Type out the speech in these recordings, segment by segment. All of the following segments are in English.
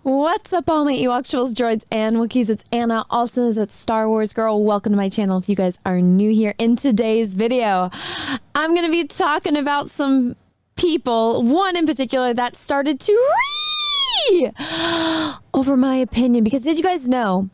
What's up, all my Ewoks, droids, and Wookiees? It's Anna, also known as That Star Wars Girl. Welcome to my channel if you guys are new here. In today's video, I'm going to be talking about some people, one in particular, that started to over my opinion. Because did you guys know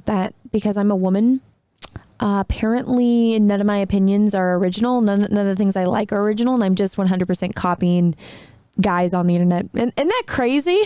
that because I'm a woman, apparently none of my opinions are original. None of the things I like are original, and I'm just 100% copying guys on the internet. Isn't that crazy?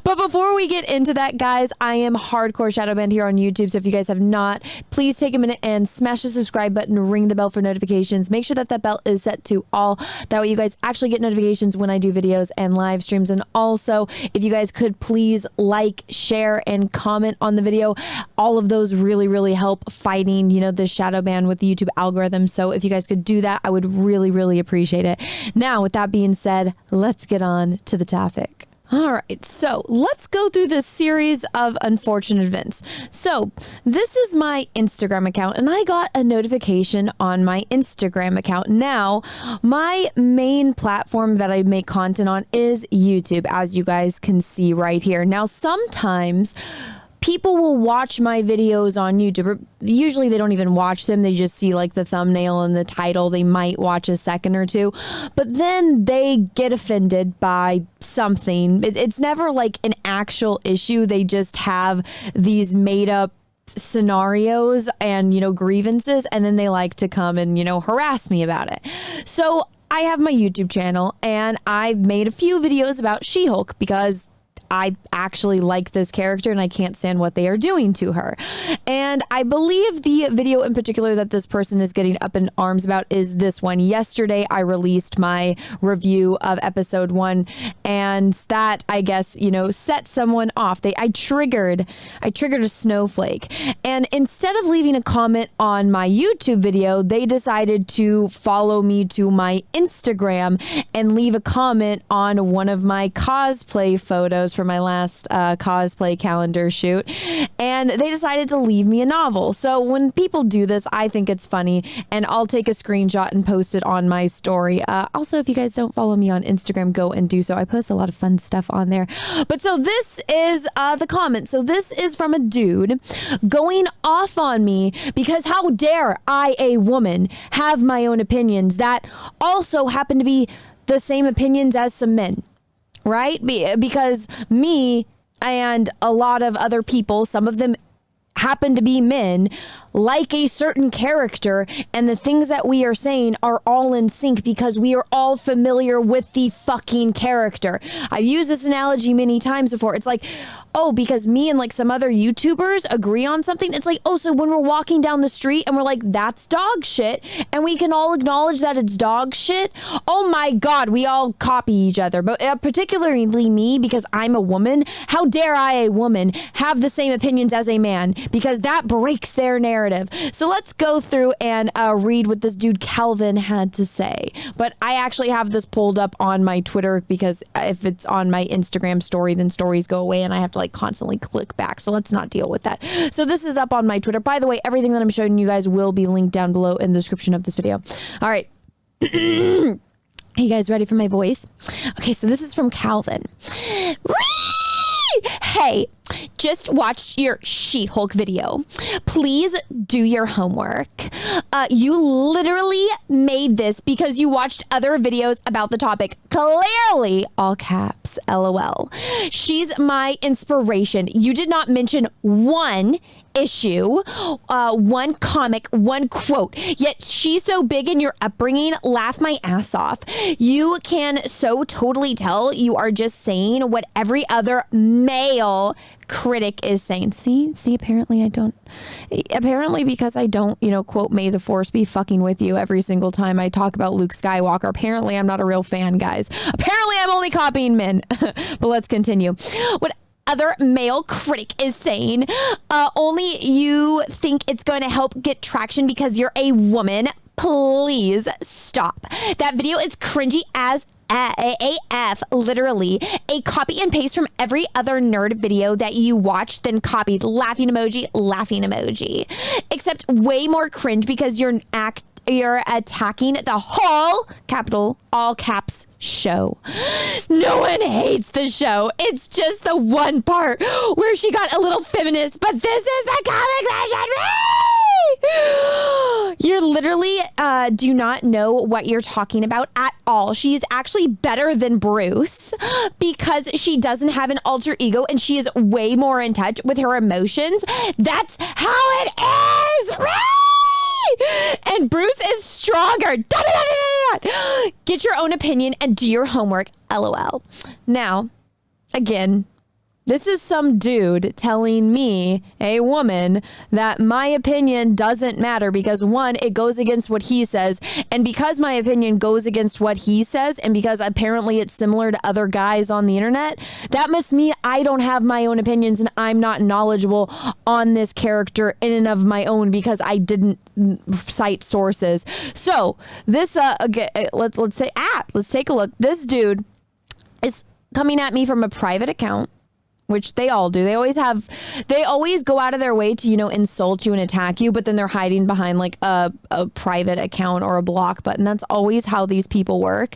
But before we get into that, guys, I am hardcore shadow banned here on YouTube. So if you guys have not, please take a minute and smash the subscribe button, ring the bell for notifications. Make sure that that bell is set to all. That way you guys actually get notifications when I do videos and live streams. And also, if you guys could please like, share, and comment on the video. All of those really help fighting, the shadow ban with the YouTube algorithm. So if you guys could do that, I would really appreciate it. Now, with that being said, let's get on to the topic. All right, so let's go through this series of unfortunate events. So this is my Instagram account, and I got a notification on my Instagram account. Now, my main platform that I make content on is YouTube, as you guys can see right here. Now, sometimes people will watch my videos on YouTube. Usually they don't even watch them. They just see like the thumbnail and the title. They might watch a second or two, but then they get offended by something. It's never like an actual issue. They just have these made up scenarios and, grievances, and then they like to come and, harass me about it. So I have my YouTube channel, and I've made a few videos about She-Hulk because I actually like this character and I can't stand what they are doing to her. And I believe the video in particular that this person is getting up in arms about is this one. Yesterday, I released my review of episode 1, and that, I guess, set someone off. I triggered a snowflake. And instead of leaving a comment on my YouTube video, they decided to follow me to my Instagram and leave a comment on one of my cosplay photos for my last cosplay calendar shoot, and they decided to leave me a novel. So when people do this, I think it's funny, and I'll take a screenshot and post it on my story. Also, if you guys don't follow me on Instagram, go and do so. I post a lot of fun stuff on there. But so this is the comment. So this is from a dude going off on me because how dare I, a woman, have my own opinions that also happen to be the same opinions as some men. Right? Because me and a lot of other people, some of them happen to be men, like a certain character, and the things that we are saying are all in sync because we are all familiar with the fucking character. I've used this analogy many times before. It's like, oh, because me and like some other YouTubers agree on something, it's like, oh, so when we're walking down the street and we're like, that's dog shit, and we can all acknowledge that it's dog shit, oh my God, we all copy each other. But particularly me, because I'm a woman, how dare I, a woman, have the same opinions as a man, because that breaks their narrative. So let's go through and read what this dude Calvin had to say. But I actually have this pulled up on my Twitter because if it's on my Instagram story, then stories go away and I have to like constantly click back. So let's not deal with that. So this is up on my Twitter. By the way, everything that I'm showing you guys will be linked down below in the description of this video. All right. Are you guys ready for my voice? Okay, so this is from Calvin. Hey, just watched your She-Hulk video. Please do your homework. You literally made this because you watched other videos about the topic. Clearly, all caps, LOL. She's my inspiration. You did not mention one issue, one comic, one quote, yet she's so big in your upbringing, laugh my ass off. You can so totally tell you are just saying what every other male critic is saying. See, apparently because I don't, quote, may the force be fucking with you every single time I talk about Luke Skywalker. Apparently I'm not a real fan, guys. Apparently I'm only copying men. But let's continue. What other male critic is saying, only you think it's going to help get traction because you're a woman. Please stop. That video is cringy as AF, literally a copy and paste from every other nerd video that you watched, then copied. Laughing emoji, except way more cringe because you're attacking the whole, capital, all caps, show. No one hates the show. It's just the one part where she got a little feminist, but this is the comic version. You literally do not know what you're talking about at all. She's actually better than Bruce because she doesn't have an alter ego and she is way more in touch with her emotions. That's how it is, right? And Bruce is stronger. Get your own opinion and do your homework, LOL. Now, again, this is some dude telling me, a woman, that my opinion doesn't matter because, one, it goes against what he says. And because my opinion goes against what he says, and because apparently it's similar to other guys on the internet, that must mean I don't have my own opinions and I'm not knowledgeable on this character in and of my own because I didn't cite sources. So this, okay, let's take a look. This dude is coming at me from a private account, which they all do. They always go out of their way to, insult you and attack you, but then they're hiding behind like a private account or a block button. That's always how these people work.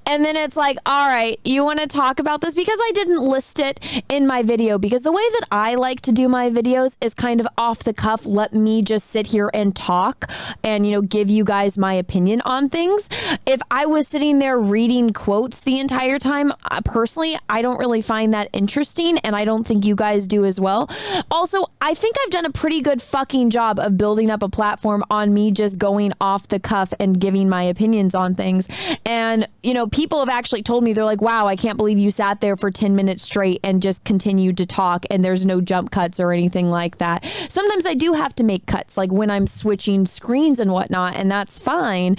And then it's like, all right, you want to talk about this because I didn't list it in my video, because the way that I like to do my videos is kind of off the cuff. Let me just sit here and talk and, give you guys my opinion on things. If I was sitting there reading quotes the entire time, personally, I don't really find that interesting. And I don't think you guys do as well. Also, I think I've done a pretty good fucking job of building up a platform on me just going off the cuff and giving my opinions on things. And, people have actually told me, they're like, wow, I can't believe you sat there for 10 minutes straight and just continued to talk and there's no jump cuts or anything like that. Sometimes I do have to make cuts, like when I'm switching screens and whatnot, and that's fine.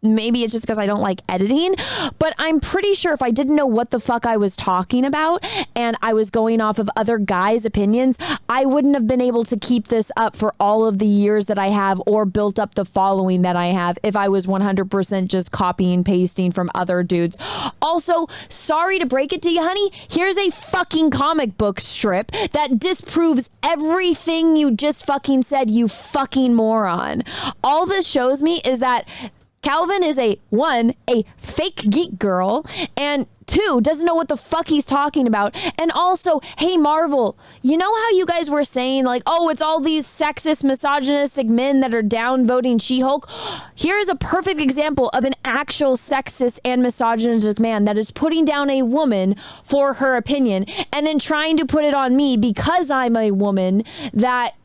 Maybe it's just because I don't like editing, but I'm pretty sure if I didn't know what the fuck I was talking about and I was going off of other guys' opinions, I wouldn't have been able to keep this up for all of the years that I have or built up the following that I have if I was 100% just copying, pasting from other dudes. Also, sorry to break it to you, honey, here's a fucking comic book strip that disproves everything you just fucking said, you fucking moron. All this shows me is that Calvin is a fake geek girl, and 2, doesn't know what the fuck he's talking about. And also, hey, Marvel, you know how you guys were saying, like, oh, it's all these sexist, misogynistic men that are downvoting She-Hulk? Here's a perfect example of an actual sexist and misogynistic man that is putting down a woman for her opinion and then trying to put it on me because I'm a woman that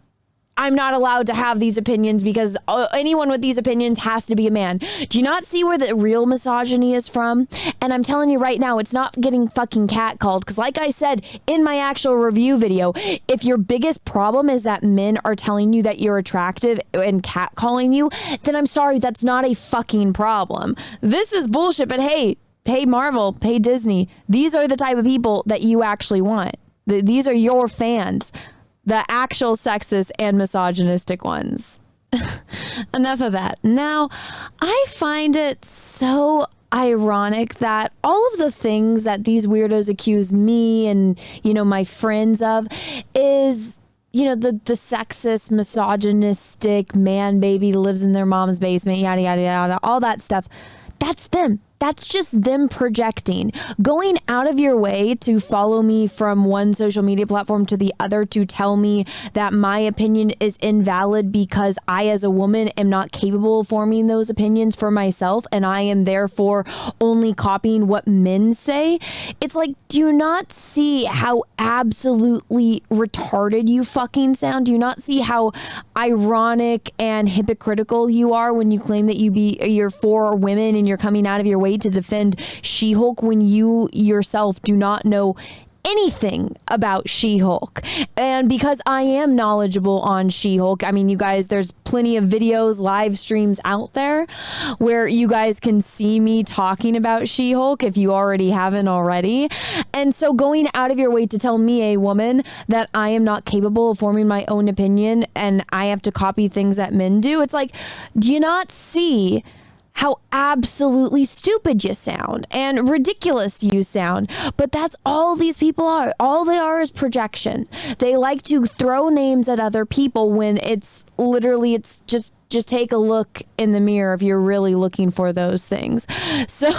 I'm not allowed to have these opinions because anyone with these opinions has to be a man. Do you not see where the real misogyny is from? And I'm telling you right now, it's not getting fucking catcalled. Because like I said in my actual review video, if your biggest problem is that men are telling you that you're attractive and catcalling you, then I'm sorry, that's not a fucking problem. This is bullshit, but hey Marvel, hey Disney, these are the type of people that you actually want. These are your fans. The actual sexist and misogynistic ones. Enough of that. Now, I find it so ironic that all of the things that these weirdos accuse me and, my friends of is, the sexist, misogynistic man baby lives in their mom's basement, yada, yada, yada, all that stuff. That's them. That's just them projecting. Going out of your way to follow me from one social media platform to the other to tell me that my opinion is invalid because I, as a woman, am not capable of forming those opinions for myself and I am therefore only copying what men say. It's like, do you not see how absolutely retarded you fucking sound? Do you not see how ironic and hypocritical you are when you claim that you're for women and you're coming out of your way to defend She-Hulk when you yourself do not know anything about She-Hulk? And because I am knowledgeable on She-Hulk, I mean, you guys, there's plenty of videos, live streams out there where you guys can see me talking about She-Hulk if you already haven't already. And so going out of your way to tell me, a woman, that I am not capable of forming my own opinion and I have to copy things that men do, it's like, do you not see how absolutely stupid you sound and ridiculous you sound? But that's all these people are. All they are is projection. They like to throw names at other people when it's just just take a look in the mirror if you're really looking for those things. So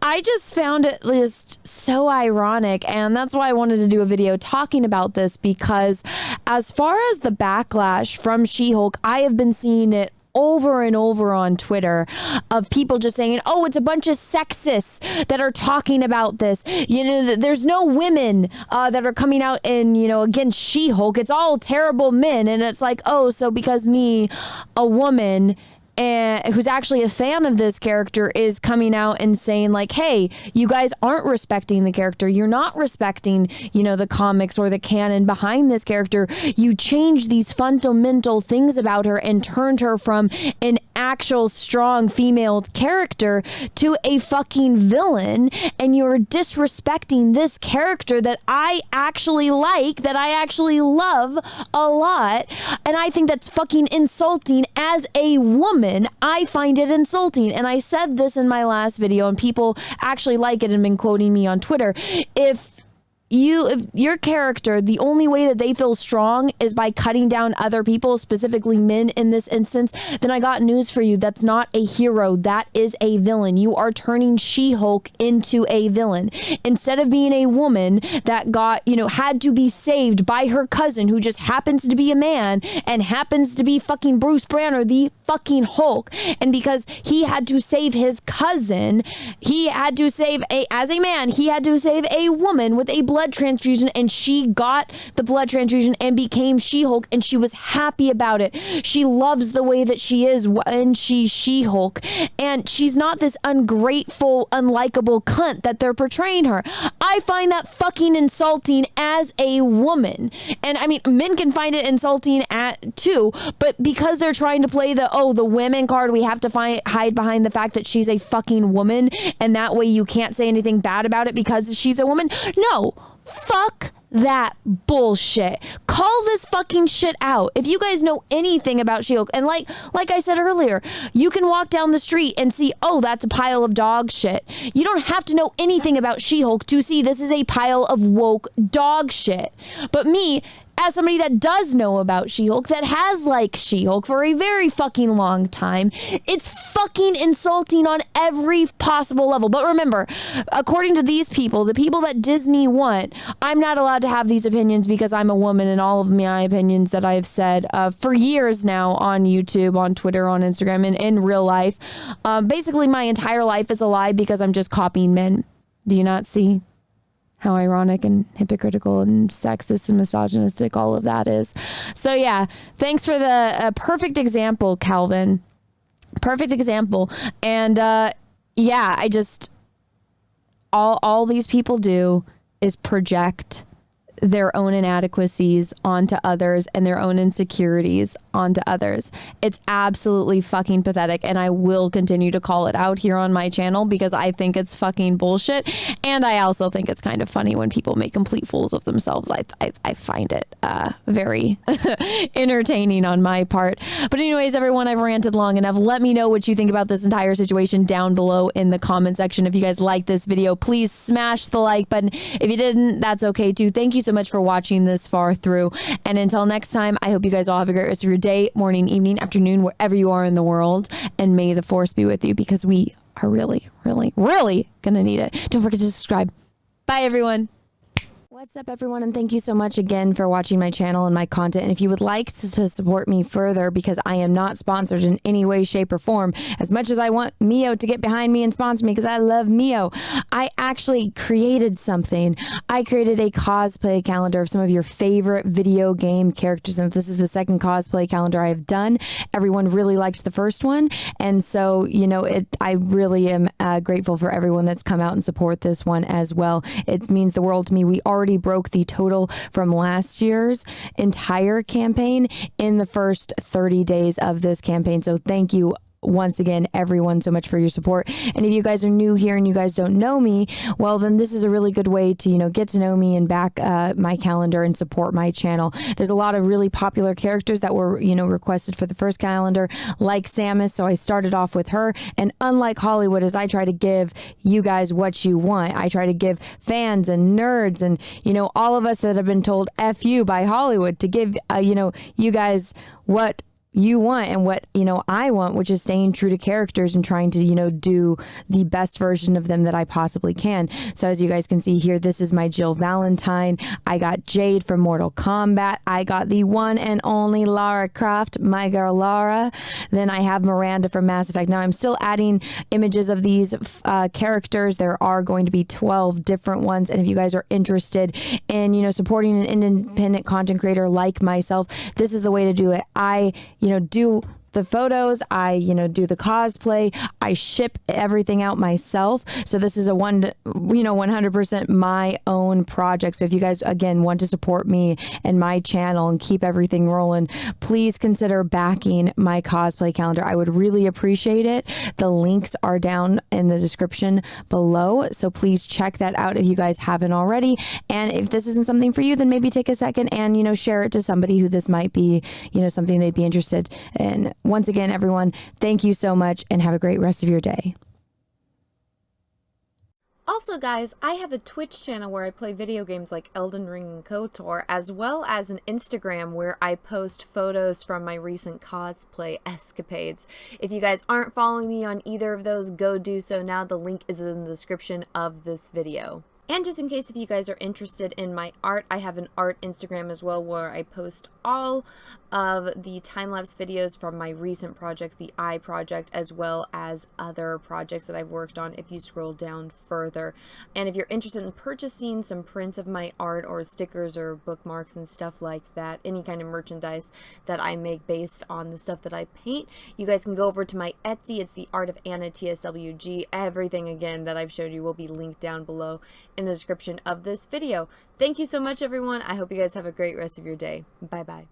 I just found it just so ironic, and that's why I wanted to do a video talking about this, because as far as the backlash from She-Hulk, I have been seeing it over and over on Twitter of people just saying, oh, it's a bunch of sexists that are talking about this. You know, there's no women that are coming out and, you know, against She-Hulk. It's all terrible men. And it's like, oh, so because me, a woman, and who's actually a fan of this character, is coming out and saying like, hey, you guys aren't respecting the character. You're not respecting, you know, the comics or the canon behind this character. You changed these fundamental things about her and turned her from an actual strong female character to a fucking villain. And you're disrespecting this character that I actually like, that I actually love a lot. And I think that's fucking insulting as a woman. I find it insulting. And I said this in my last video, and people actually like it and been quoting me on Twitter. If your character, the only way that they feel strong is by cutting down other people, specifically men in this instance, then I got news for you. That's not a hero. That is a villain. You are turning She-Hulk into a villain. Instead of being a woman that got, you know, had to be saved by her cousin, who just happens to be a man and happens to be fucking Bruce Banner, the fucking Hulk. And because he had to save his cousin, he had to save as a man, he had to save a woman with a blood transfusion, and she got the blood transfusion and became She-Hulk, and she was happy about it. She loves the way that she is when she's She-Hulk, and she's not this ungrateful, unlikable cunt that they're portraying her. I find that fucking insulting as a woman. And I mean, men can find it insulting too, but because they're trying to play the women card, we have to hide behind the fact that she's a fucking woman, and that way you can't say anything bad about it because she's a woman. No. Fuck that bullshit. Call this fucking shit out. If you guys know anything about She-Hulk, and like I said earlier, you can walk down the street and see, oh, that's a pile of dog shit. You don't have to know anything about She-Hulk to see this is a pile of woke dog shit. But me, as somebody that does know about She-Hulk, that has liked She-Hulk for a very fucking long time, it's fucking insulting on every possible level. But remember, according to these people, the people that Disney want, I'm not allowed to have these opinions because I'm a woman, and all of my opinions that I've said for years now on YouTube, on Twitter, on Instagram, and in real life. Basically, my entire life is a lie because I'm just copying men. Do you not see how ironic and hypocritical and sexist and misogynistic all of that is? So yeah, thanks for the perfect example, Calvin. Perfect example. And yeah, I just, all these people do is project their own inadequacies onto others and their own insecurities onto others. It's absolutely fucking pathetic, and I will continue to call it out here on my channel because I think it's fucking bullshit, and I also think it's kind of funny when people make complete fools of themselves. I find it very entertaining on my part. But anyways, everyone, I've ranted long enough. Let me know what you think about this entire situation down below in the comment section. If you guys like this video, please smash the like button. If you didn't, that's okay too. Thank you so much for watching this far through, and until next time, I hope you guys all have a great rest of your day, morning, evening, afternoon, wherever you are in the world, and may the force be with you, because we are really, really, really gonna need it. Don't forget to subscribe. Bye, everyone. What's up, everyone, and thank you so much again for watching my channel and my content. And if you would like to support me further, because I am not sponsored in any way, shape, or form, as much as I want Mio to get behind me and sponsor me because I love Mio, I actually created something. I created a cosplay calendar of some of your favorite video game characters, and this is the second cosplay calendar I've done. Everyone really liked the first one, and so, you know, I really am grateful for everyone that's come out and support this one as well. It means the world to me. We already broke the total from last year's entire campaign in the first 30 days of this campaign. So thank you once again, everyone, so much for your support. And if you guys are new here and you guys don't know me, well, then this is a really good way to, you know, get to know me and back my calendar and support my channel. There's a lot of really popular characters that were, you know, requested for the first calendar, like Samus. So I started off with her. And unlike Hollywood, as I try to give you guys what you want, I try to give fans and nerds and, you know, all of us that have been told F you by Hollywood to give, you know, you guys what you want and what, you know, I want, which is staying true to characters and trying to, you know, do the best version of them that I possibly can. So as you guys can see here, this is my Jill Valentine. I got Jade from Mortal Kombat. I got the one and only Lara Croft, my girl Lara. Then I have Miranda from Mass Effect. Now I'm still adding images of these characters. There are going to be 12 different ones. And if you guys are interested in, you know, supporting an independent content creator like myself, this is the way to do it. I, you know, do the photos, I, you know, do the cosplay, I ship everything out myself. So this is a 100% my own project. So if you guys, again, want to support me and my channel and keep everything rolling, please consider backing my cosplay calendar. I would really appreciate it. The links are down in the description below. So please check that out if you guys haven't already. And if this isn't something for you, then maybe take a second and, you know, share it to somebody who this might be, you know, something they'd be interested in. Once again, everyone, thank you so much and have a great rest of your day. Also, guys, I have a Twitch channel where I play video games like Elden Ring and KOTOR, as well as an Instagram where I post photos from my recent cosplay escapades. If you guys aren't following me on either of those, go do so now. The link is in the description of this video. And just in case if you guys are interested in my art, I have an art Instagram as well where I post all of the time-lapse videos from my recent project, the Eye project, as well as other projects that I've worked on if you scroll down further. And if you're interested in purchasing some prints of my art or stickers or bookmarks and stuff like that, any kind of merchandise that I make based on the stuff that I paint, you guys can go over to my Etsy. It's the Art of Anna TSWG. Everything, again, that I've showed you will be linked down below in the description of this video. Thank you so much, everyone. I hope you guys have a great rest of your day. Bye-bye.